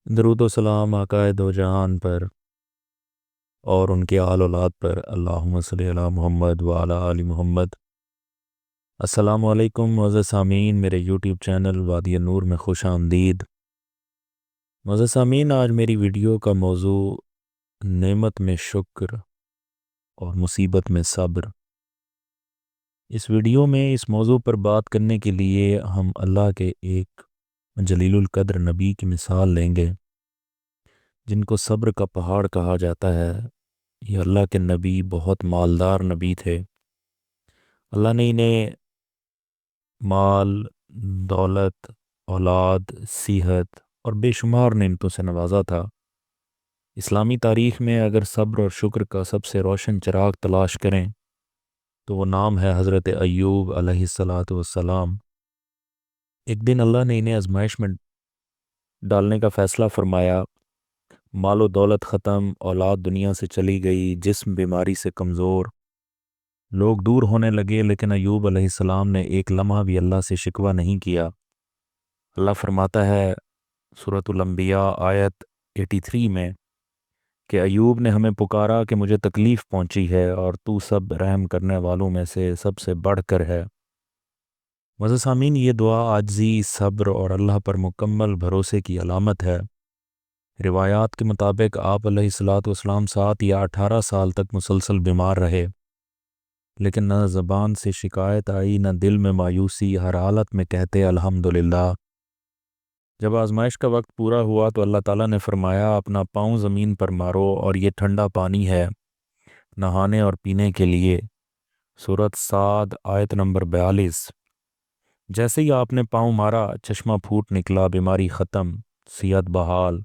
درود و سلام آقائے دو جہان پر اور ان کے آل اولاد پر، اللہم صلی علی محمد وعلی آل محمد۔ السلام علیکم معزز سامعین، میرے یوٹیوب چینل وادی نور میں خوش آمدید۔ معزز سامعین، آج میری ویڈیو کا موضوع نعمت میں شکر اور مصیبت میں صبر۔ اس ویڈیو میں اس موضوع پر بات کرنے کے لیے ہم اللہ کے ایک جلیل القدر نبی کی مثال لیں گے جن کو صبر کا پہاڑ کہا جاتا ہے۔ یہ اللہ کے نبی بہت مالدار نبی تھے۔ اللہ نے انہیں مال، دولت، اولاد، صحت اور بے شمار نعمتوں سے نوازا تھا۔ اسلامی تاریخ میں اگر صبر اور شکر کا سب سے روشن چراغ تلاش کریں تو وہ نام ہے حضرت ایوب علیہ السلام۔ ایک دن اللہ نے انہیں آزمائش میں ڈالنے کا فیصلہ فرمایا۔ مال و دولت ختم، اولاد دنیا سے چلی گئی، جسم بیماری سے کمزور، لوگ دور ہونے لگے، لیکن ایوب علیہ السلام نے ایک لمحہ بھی اللہ سے شکوہ نہیں کیا۔ اللہ فرماتا ہے سورۃ الانبیاء آیت 83 میں کہ ایوب نے ہمیں پکارا کہ مجھے تکلیف پہنچی ہے اور تو سب رحم کرنے والوں میں سے سب سے بڑھ کر ہے۔ معزز سامعین، یہ دعا عاجزی، صبر اور اللہ پر مکمل بھروسے کی علامت ہے۔ روایات کے مطابق آپ علیہ السلام 7 یا 18 سال تک مسلسل بیمار رہے، لیکن نہ زبان سے شکایت آئی، نہ دل میں مایوسی، ہر حالت میں کہتے الحمدللہ۔ جب آزمائش کا وقت پورا ہوا تو اللہ تعالیٰ نے فرمایا اپنا پاؤں زمین پر مارو اور یہ ٹھنڈا پانی ہے نہانے اور پینے کے لیے۔ سورۃ صاد آیت نمبر 42۔ جیسے ہی آپ نے پاؤں مارا، چشمہ پھوٹ نکلا، بیماری ختم، صحت بحال،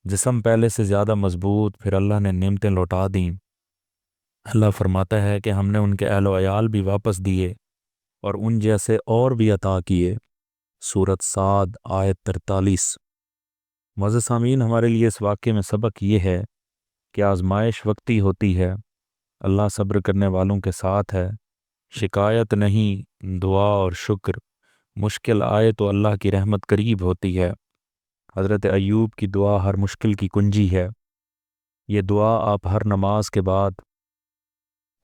جسم پہلے سے زیادہ مضبوط، پھر اللہ نے نعمتیں لوٹا دیں۔ اللہ فرماتا ہے کہ ہم نے ان کے اہل و عیال بھی واپس دیے اور ان جیسے اور بھی عطا کیے۔ سورۃ صاد آیت 43۔ معزز سامعین، ہمارے لیے اس واقعے میں سبق یہ ہے کہ آزمائش وقتی ہوتی ہے، اللہ صبر کرنے والوں کے ساتھ ہے۔ شکایت نہیں، دعا اور شکر۔ مشکل آئے تو اللہ کی رحمت قریب ہوتی ہے۔ حضرت ایوب کی دعا ہر مشکل کی کنجی ہے۔ یہ دعا آپ ہر نماز کے بعد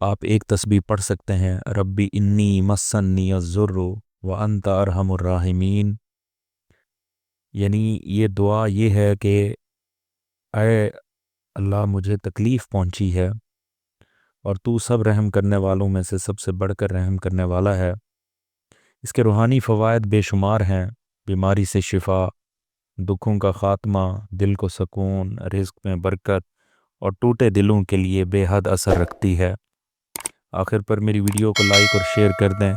آپ ایک تسبیح پڑھ سکتے ہیں، ربی انی مسنی الضر وانت ارحم الراحمین۔ یعنی یہ دعا یہ ہے کہ اے اللہ، مجھے تکلیف پہنچی ہے اور تو سب رحم کرنے والوں میں سے سب سے بڑھ کر رحم کرنے والا ہے۔ اس کے روحانی فوائد بے شمار ہیں۔ بیماری سے شفا، دکھوں کا خاتمہ، دل کو سکون، رزق میں برکت اور ٹوٹے دلوں کے لیے بے حد اثر رکھتی ہے۔ آخر پر میری ویڈیو کو لائک اور شیئر کر دیں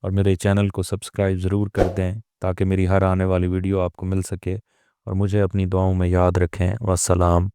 اور میرے چینل کو سبسکرائب ضرور کر دیں تاکہ میری ہر آنے والی ویڈیو آپ کو مل سکے، اور مجھے اپنی دعاؤں میں یاد رکھیں۔ والسلام۔